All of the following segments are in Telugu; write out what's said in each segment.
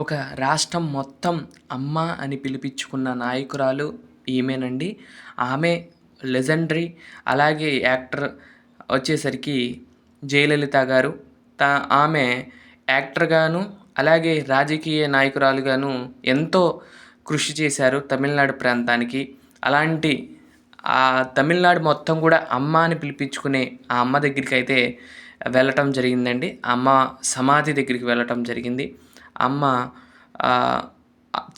ఒక రాష్ట్రం మొత్తం అమ్మ అని పిలిపించుకున్న నాయకురాలు ఈమెనండి. ఆమె లెజెండరీ. అలాగే యాక్టర్ వచ్చేసరికి జయలలిత గారు. త ఆమె యాక్టర్‌గాను, అలాగే రాజకీయ నాయకురాలుగాను ఎంతో కృషి చేశారు తమిళనాడు ప్రాంతానికి. అలాంటి తమిళనాడు మొత్తం కూడా అమ్మ అని పిలిపించుకునే ఆ అమ్మ దగ్గరికైతే వెళ్ళటం జరిగిందండి. అమ్మ సమాధి దగ్గరికి వెళ్ళటం జరిగింది. అమ్మ ఆహ్,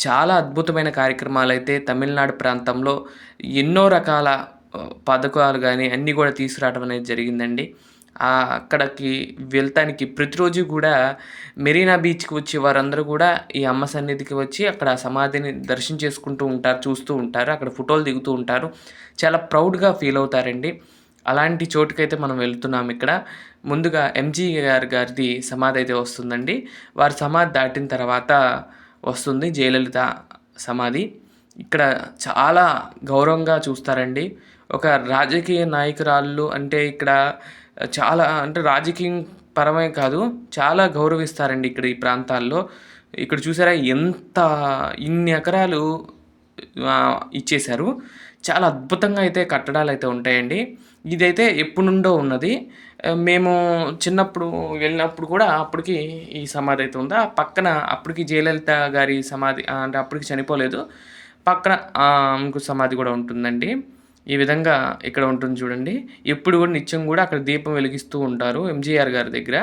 చాలా అద్భుతమైన కార్యక్రమాలైతే తమిళనాడు ప్రాంతంలో ఎన్నో రకాల పథకాలు గాని అన్నీ గూడా తీసుకురావడం అనేది జరిగిందండి. అక్కడికి వెళ్తానికి ప్రతిరోజు గూడా మెరీనా బీచ్‌కి వచ్చే వారందరూ గూడా ఈ అమ్మ సన్నిధికి వచ్చి అక్కడ సమాధిని దర్శనం చేసుకుంటూ ఉంటారు, చూస్తూ ఉంటారు. అక్కడ ఫోటోలు దిగుతూ ఉంటారు. చాలా ప్రౌడ్‌గా ఫీల్ అవుతారండి. అలాంటి చోటుకైతే మనం వెళ్తున్నాం ఇక్కడ. ముందుగా ఎంజీఆర్ గారిది సమాధి అయితే వస్తుందండి. వారి సమాధి దాటిన తర్వాత వస్తుంది జయలలిత సమాధి. ఇక్కడ చాలా గౌరవంగా చూస్తారండి. ఒక రాజకీయ నాయకురాళ్ళు అంటే ఇక్కడ చాలా అంటే రాజకీయం పరమే కాదు, చాలా గౌరవిస్తారండి ఇక్కడ ఈ ప్రాంతాల్లో. ఇక్కడ చూసారా ఎంత ఇన్ని ఎకరాలు ఇచ్చేశారు. చాలా అద్భుతంగా అయితే కట్టడాలైతే ఉంటాయండి. ఇదైతే ఎప్పటినుండో ఉన్నది. మేము చిన్నప్పుడు వెళ్ళినప్పుడు కూడా అప్పటికి ఈ సమాధి అయితే ఉంది. ఆ పక్కన అప్పటికి జయలలిత గారి సమాధి అంటే అప్పటికి చనిపోలేదు. పక్కన ఇంకో సమాధి కూడా ఉంటుందండి. ఈ విధంగా ఇక్కడ ఉంటుంది చూడండి. ఎప్పుడు కూడా నిత్యం కూడా అక్కడ దీపం వెలిగిస్తూ ఉంటారు ఎంజీఆర్ గారి దగ్గర.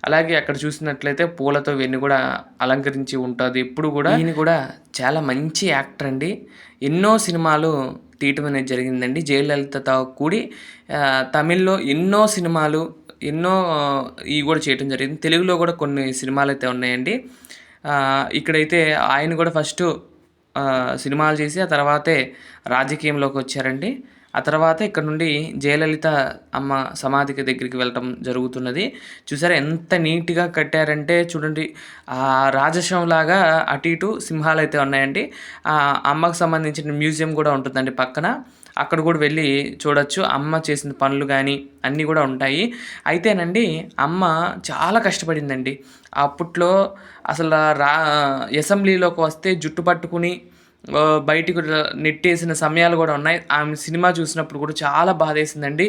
అలాగే అక్కడ చూసినట్లయితే పూలతో ఇవన్నీ కూడా అలంకరించి ఉంటది. ఎప్పుడు కూడా ఈయన కూడా చాలా మంచి యాక్టర్ అండి. ఎన్నో సినిమాలు తీయటం అనేది జరిగిందండి జయలలితతో కూడి. తమిళ్లో ఎన్నో సినిమాలు, ఎన్నో ఇవి కూడా చేయటం జరిగింది. తెలుగులో కూడా కొన్ని సినిమాలైతే ఉన్నాయండి. ఇక్కడైతే ఆయన కూడా ఫస్టు సినిమాలు చేసి ఆ తర్వాతే రాజకీయంలోకి వచ్చారండి. ఆ తర్వాత ఇక్కడ నుండి జయలలిత అమ్మ సమాధికి దగ్గరికి వెళ్ళటం జరుగుతున్నది. చూసారా ఎంత నీట్‌గా కట్టారంటే చూడండి. రాజసంలాగా అటు ఇటు సింహాలైతే ఉన్నాయండి. అమ్మకు సంబంధించిన మ్యూజియం కూడా ఉంటుందండి పక్కన. అక్కడ కూడా వెళ్ళి చూడొచ్చు. అమ్మ చేసిన పనులు గానీ అన్నీ కూడా ఉంటాయి. అయితేనండి అమ్మ చాలా కష్టపడిందండి. అప్పట్లో అసల అసెంబ్లీలోకి వస్తే జుట్టు పట్టుకుని బయటికి నెట్టేసిన సమయాలు కూడా ఉన్నాయి. ఆమె సినిమా చూసినప్పుడు కూడా చాలా బాధేసిందండి.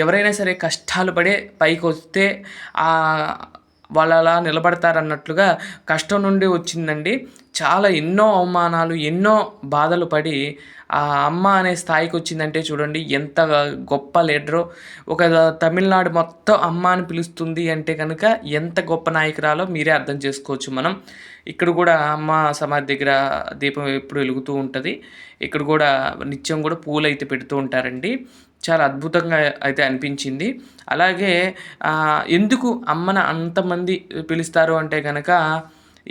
ఎవరైనా సరే కష్టాలు పడే పైకొస్తే వాళ్ళు అలా నిలబడతారన్నట్లుగా కష్టం నుండి వచ్చిందండి. చాలా ఎన్నో అవమానాలు, ఎన్నో బాధలు పడి ఆ అమ్మ అనే స్థాయికి వచ్చిందంటే చూడండి ఎంత గొప్ప లీడరో. ఒక తమిళనాడు మొత్తం అమ్మ అని పిలుస్తుంది అంటే కనుక ఎంత గొప్ప నాయకురాలో మీరే అర్థం చేసుకోవచ్చు మనం. ఇక్కడ కూడా అమ్మ సమాధి దగ్గర దీపం ఎప్పుడు వెలుగుతూ ఉంటుంది. ఇక్కడ కూడా నిత్యం కూడా పూలైతే పెడుతూ ఉంటారండి. చాలా అద్భుతంగా అయితే అనిపించింది. అలాగే ఎందుకు అమ్మను అంతమంది పిలుస్తారు అంటే గనక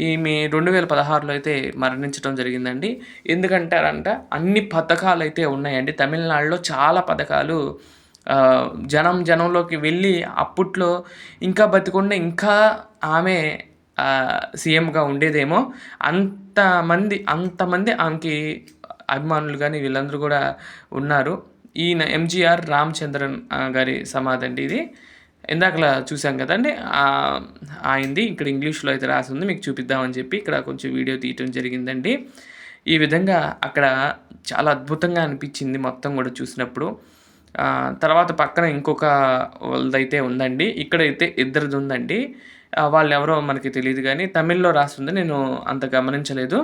ఈమె 2016లో అయితే మరణించడం జరిగిందండి. ఎందుకంటారంట అన్ని పథకాలైతే ఉన్నాయండి. తమిళనాడులో చాలా పథకాలు జనంలోకి వెళ్ళి అప్పట్లో ఇంకా బతికుండే ఇంకా ఆమె సీఎంగా ఉండేదేమో. అంతమంది ఆమెకి అభిమానులు కానీ వీళ్ళందరూ కూడా ఉన్నారు. ఈయన ఎంజీఆర్ రామచంద్రన్ గారి సమాధి అండి ఇది. ఇందాకలా చూసాం కదండి. ఆయనది ఇక్కడ ఇంగ్లీష్లో అయితే రాసి ఉంది. మీకు చూపిద్దామని చెప్పి ఇక్కడ కొంచెం వీడియో తీయటం జరిగిందండి. ఈ విధంగా అక్కడ చాలా అద్భుతంగా అనిపించింది మొత్తం కూడా చూసినప్పుడు. తర్వాత పక్కన ఇంకొక వాళ్ళదైతే ఉందండి. ఇక్కడైతే ఇద్దరిది ఉందండి. వాళ్ళెవరో మనకి తెలీదు కానీ తమిళ్లో రాసుంది. నేను అంత గమనించలేదు.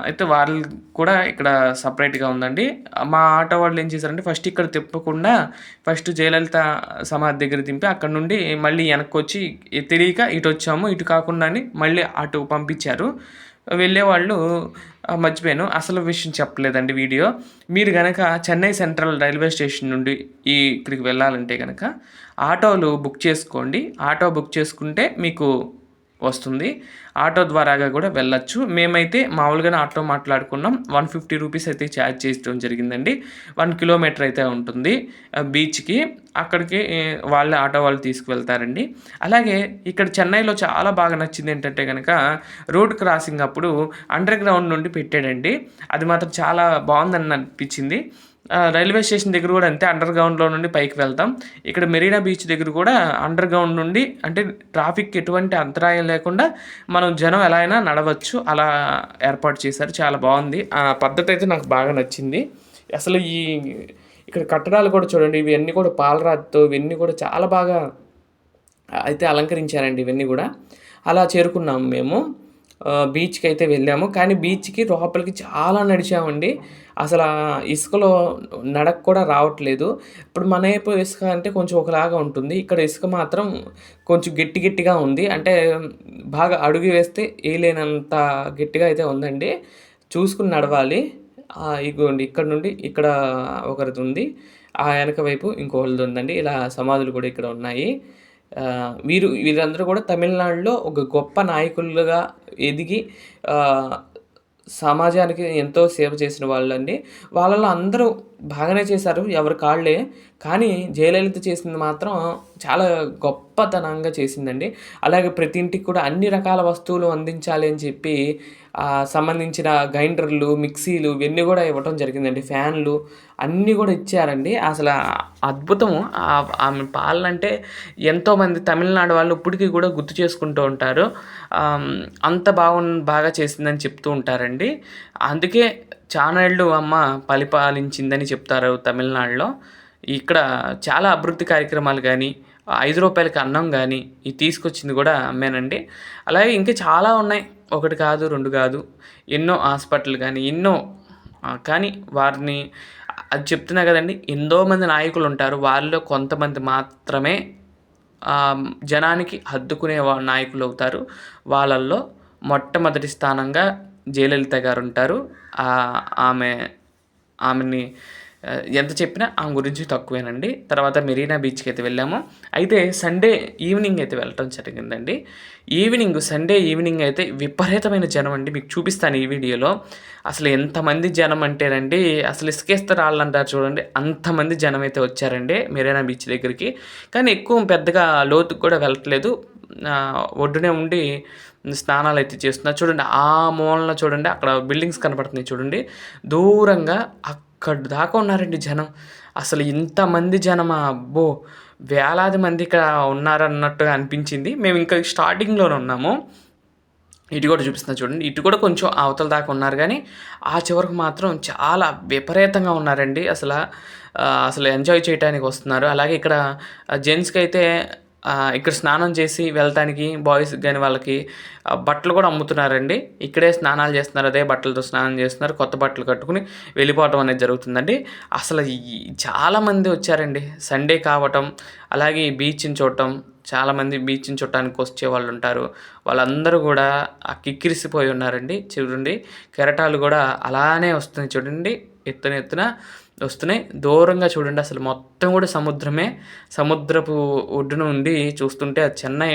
అయితే వాళ్ళు కూడా ఇక్కడ సపరేట్‌గా ఉందండి. మా ఆటో వాళ్ళు ఏం చేశారంటే ఫస్ట్ ఇక్కడ తిప్పకుండా ఫస్ట్ జయలలిత సమాధి దగ్గర దింపి అక్కడి నుండి మళ్ళీ వెనక్కొచ్చి తెలియక ఇటొచ్చాము, ఇటు కాకుండా అని మళ్ళీ అటు పంపించారు. వెళ్ళేవాళ్ళు మర్చిపోయాను. అసలు విషయం చెప్పలేదండి వీడియో. మీరు గనక చెన్నై సెంట్రల్ రైల్వే స్టేషన్ నుండి ఇక్కడికి వెళ్ళాలంటే గనక ఆటోలు బుక్ చేసుకోండి. ఆటో బుక్ చేసుకుంటే మీకు వస్తుంది. ఆటో ద్వారాగా కూడా వెళ్ళొచ్చు. మేమైతే మామూలుగానే ఆటో మాట్లాడుకున్నాం. 150 రూపీస్ అయితే ఛార్జ్ చేయడం జరిగిందండి. 1 కిలోమీటర్ అయితే ఉంటుంది బీచ్‌కి. అక్కడికి వాళ్ళే ఆటో వాళ్ళు తీసుకువెళ్తారండి. అలాగే ఇక్కడ చెన్నైలో చాలా బాగా నచ్చింది ఏంటంటే గనక రోడ్ క్రాసింగ్ అప్పుడు అండర్ గ్రౌండ్ నుండి పెట్టాడండి. అది మాత్రం చాలా బాగుందని అనిపించింది. రైల్వే స్టేషన్ దగ్గర కూడా అంతే, అండర్ గ్రౌండ్‌లో నుండి పైకి వెళ్తాం. ఇక్కడ మెరీనా బీచ్ దగ్గర కూడా అండర్ గ్రౌండ్ నుండి అంటే ట్రాఫిక్‌కి ఎటువంటి అంతరాయం లేకుండా మనం జనం ఎలా అయినా నడవచ్చు. అలా ఏర్పాటు చేశారు. చాలా బావుంది. ఆ పద్ధతి అయితే నాకు బాగా నచ్చింది. అసలు ఇక్కడ కట్టడాలు కూడా చూడండి. ఇవన్నీ కూడా పాలరాతితో ఇవన్నీ కూడా చాలా బాగా అయితే అలంకరించారండి ఇవన్నీ గూడా. అలా చేరుకున్నాము మేము. బీచ్‌కైతే వెళ్ళాము. కానీ బీచ్‌కి లోపలికి చాలా నడిచామండి. అసలా ఇసుకలో నడక కూడా రావట్లేదు. ఇప్పుడు మన వైపు ఇసుక అంటే కొంచెం ఒకలాగా ఉంటుంది. ఇక్కడ ఇసుక మాత్రం కొంచెం గట్టి గట్టిగా ఉంది. అంటే బాగా అడుగు వేస్తే ఏయలేనంత గట్టిగా అయితే ఉందండి. చూసుకొని నడవాలి. ఇగోండి ఇక్కడ నుండి ఇక్కడ ఒకరిదుంది. ఆ ఎనక వైపు ఇంకోళ్ళది ఉందండి. ఇలా సమాధులు కూడా ఇక్కడ ఉన్నాయి. వీళ్ళందరూ కూడా తమిళనాడులో ఒక గొప్ప నాయకులుగా ఎదిగి ఆహ్, సమాజానికి ఎంతో సేవ చేసిన వాళ్ళండి. వాళ్ళలో అందరూ బాగానే చేశారు ఎవరి కాళ్ళే. కానీ జయలలిత చేసింది మాత్రం చాలా గొప్పతనంగా చేసిందండి. అలాగే ప్రతి ఇంటికి కూడా అన్ని రకాల వస్తువులు అందించాలి అని చెప్పి సంబంధించిన గ్రైండర్లు, మిక్సీలు ఇవన్నీ కూడా ఇవ్వటం జరిగిందండి. ఫ్యాన్లు అన్నీ కూడా ఇచ్చారండి. అసల అద్భుతము. ఆమె పాలనంటే ఎంతోమంది తమిళనాడు వాళ్ళు ఇప్పటికి కూడా గుర్తు చేసుకుంటూ ఉంటారు. అంత బాగా చేసిందని చెప్తూ ఉంటారండి. అందుకే చానేళ్ళు అమ్మ పరిపాలించిందని చెప్తారు తమిళనాడులో. ఇక్కడ చాలా అభివృద్ధి కార్యక్రమాలు గానీ, రూ. 5కి అన్నం గానీ, ఇది తీసుకొచ్చింది గూడా ఆమేనండి. అలాగే ఇంకా చాలా ఉన్నాయి. 1 కాదు, 2 కాదు. ఎన్నో హాస్పిటల్ గానీ, ఎన్నో కానీ వారిని అది చెప్తున్నా గదండీ! ఎంతోమంది నాయకులుంటారు. వారిలో కొంతమంది మాత్రమే జనానికి హత్తుకునే నాయకులవుతారు. వాళ్ళల్లో మొట్టమొదటి స్థానంగా జయలలిత గారుంటారు. ఆమె ఆమెని ఎంత చెప్పినా ఆమె గురించి తక్కువేనండి. తర్వాత మెరీనా బీచ్‌కైతే వెళ్ళాము. అయితే సండే ఈవినింగ్ అయితే వెళ్ళటం జరిగిందండి. సండే ఈవినింగ్ అయితే విపరీతమైన జనం అండి. మీకు చూపిస్తాను ఈ వీడియోలో. అసలు ఎంతమంది జనం అంటేనండి, అసలు ఇసుకేస్తే రాళ్ళంటారు చూడండి, అంతమంది జనం అయితే వచ్చారండి మెరీనా బీచ్ దగ్గరికి. కానీ ఎక్కువ పెద్దగా లోతుకి కూడా వెళ్ళట్లేదు. ఒడ్డునే ఉండి స్నానాలైతే చేస్తున్నారు. చూడండి ఆ మూలన చూడండి, అక్కడ బిల్డింగ్స్ కనపడుతున్నాయి చూడండి. దూరంగా అక్కడి దాకా ఉన్నారండి జనం. అసలు ఇంతమంది జనమా! అబ్బో! వేలాది మంది ఇక్కడ ఉన్నారన్నట్టుగా అనిపించింది. మేము ఇంకా స్టార్టింగ్‌లోనే ఉన్నాము. ఇటు కూడా చూపిస్తున్నా చూడండి. ఇటు కూడా కొంచెం అవతల దాకా ఉన్నారు గానీ, ఆ చివరకు మాత్రం చాలా విపరీతంగా ఉన్నారండి. అసలు ఎంజాయ్ చేయటానికి వస్తున్నారు. అలాగే ఇక్కడ జెంట్స్‌కైతే ఇక్కడ స్నానం చేసి వెళ్తానికి బాయ్స్‌కి గాని వాళ్ళకి బట్టలు కూడా అమ్ముతున్నారండి. ఇక్కడే స్నానాలు చేస్తున్నారు. అదే బట్టలతో స్నానం చేస్తున్నారు. కొత్త బట్టలు కట్టుకొని వెళ్ళిపోవటం అనేది జరుగుతుందండి. అసలు చాలామంది వచ్చారండి. సండే కావటం, అలాగే ఈ బీచ్‌ని చూడటం, చాలామంది బీచ్‌ని చూడటానికి వచ్చేవాళ్ళుంటారు. వాళ్ళందరూ కూడా కిక్కిరిసిపోయి ఉన్నారండి. చూడండి కెరటాలు కూడా అలానే వస్తున్నాయి చూడండి. ఎత్తున వస్తున్నాయి. దూరంగా చూడండి అసలు మొత్తం కూడా సముద్రమే. సముద్రపు ఒడ్డున ఉండి చూస్తుంటే అది చెన్నై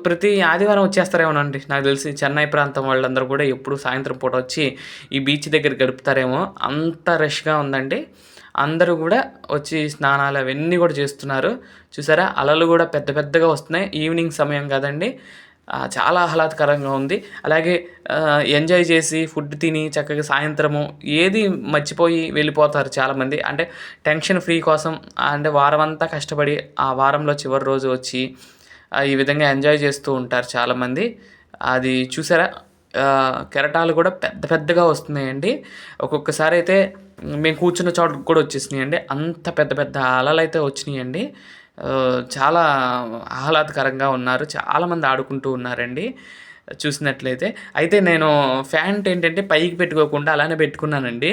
ప్రతి ఆదివారం వచ్చేస్తారేమోనండి నాకు తెలిసి. చెన్నై ప్రాంతం వాళ్ళందరూ కూడా ఎప్పుడు సాయంత్రం పూట వచ్చి ఈ బీచ్ దగ్గర గడుపుతారేమో. అంత రష్‌గా ఉందండి. అందరూ కూడా వచ్చి స్నానాలు అవన్నీ కూడా చేస్తున్నారు. చూసారా అలలు కూడా పెద్ద పెద్దగా వస్తున్నాయి. ఈవినింగ్ సమయం కదండీ! చాలా ఆహ్లాదకరంగా ఉంది. అలాగే ఎంజాయ్ చేసి ఫుడ్ తిని చక్కగా సాయంత్రము ఏది మర్చిపోయి వెళ్ళిపోతారు చాలామంది. అంటే టెన్షన్ ఫ్రీ కోసం అంటే వారమంతా కష్టపడి ఆ వారంలో చివరి రోజు వచ్చి ఈ విధంగా ఎంజాయ్ చేస్తూ ఉంటారు చాలామంది. అది చూసారా కెరటాలు కూడా పెద్ద పెద్దగా వస్తున్నాయండి. ఒక్కొక్కసారి అయితే మేము కూర్చున్న చోటుకి కూడా వచ్చేసినాయండి. అంత పెద్ద పెద్ద అలలైతే వచ్చినాయండి. చాలా ఆహ్లాదకరంగా ఉన్నారు. చాలామంది ఆడుకుంటూ ఉన్నారండి చూసినట్లయితే. అయితే నేను ఫ్యాంట్ ఏంటంటే పైకి పెట్టుకోకుండా అలానే పెట్టుకున్నానండి.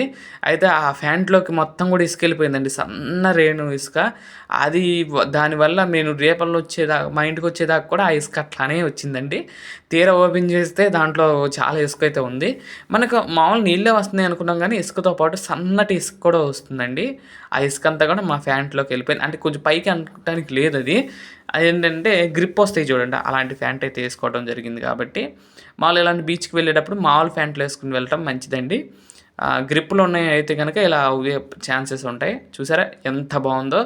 అయితే ఆ ఫ్యాంట్‌లోకి మొత్తం కూడా ఇసుకెళ్ళిపోయిందండి. సన్న రేణు ఇసుక. అది దానివల్ల నేను రేపల్లో మా ఇంటికొచ్చేదాకా కూడా ఆ ఇసుక అట్లానే వచ్చిందండి. తీరా ఓపెన్ చేస్తే దాంట్లో చాలా ఇసుక అయితే ఉంది. మనకు మామూలు నీళ్ళే వస్తున్నాయి అనుకున్నాం కానీ ఇసుకతో పాటు సన్నటి ఇసుక కూడా వస్తుందండి. ఆ ఇసుక అంతా కూడా మా ఫ్యాంట్‌లోకి వెళ్ళిపోయింది. అంటే కొంచెం పైకి అనుకోవటానికి లేదది. అదేంటంటే గ్రిప్ వస్తాయి చూడండి. అలాంటి ఫ్యాంట్ అయితే ఏసుకోవడం జరిగింది కాబట్టి, మామూలుగా ఇలాంటి బీచ్‌కి వెళ్ళేటప్పుడు మామూలు ఫ్యాంట్లు ఏసుకొని వెళ్ళటం మంచిదండి. గ్రిప్పులు ఉన్నాయి అయితే గనక ఇలా అవ్వే ఛాన్సెస్ ఉంటాయి. చూసారా ఎంత బావుందో!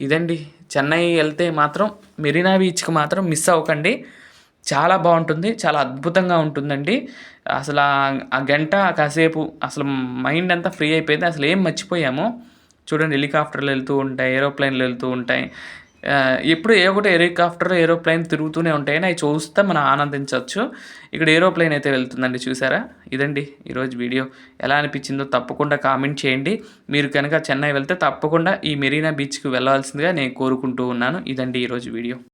ఇదండి చెన్నై ఎళ్తే మాత్రం మెరీనా బీచ్‌కి మాత్రం మిస్ అవ్వకండి. చాలా బావుంటుంది. చాలా అద్భుతంగా ఉంటుందండి. ఆ గంట కాసేపు అసలు మైండ్ అంతా ఫ్రీ అయిపోయింది. అసలేం మర్చిపోయాము. చూడండి హెలికాప్టర్‌లు ఎళ్తూ ఉంటాయి. ఏరోప్లేన్‌లు ఎళ్తూ ఉంటాయి. ఎప్పుడు ఏదో ఒకటి హెలికాప్టర్, ఏరోప్లేన్ తిరుగుతూనే ఉంటాయండి. అయి చూస్తా మనం ఆనందించొచ్చు. ఇక్కడ ఏరోప్లేన్ అయితే వెళ్తుందండి చూసారా? ఇదండి ఈరోజు వీడియో. ఎలా అనిపించిందో తప్పకుండా కామెంట్ చేయండి. మీరు కనుక చెన్నై వెళ్తే తప్పకుండా ఈ మెరీనా బీచ్‌కి వెళ్ళాల్సిందిగా నేను కోరుకుంటూ ఉన్నాను. ఇదండి ఈరోజు వీడియో.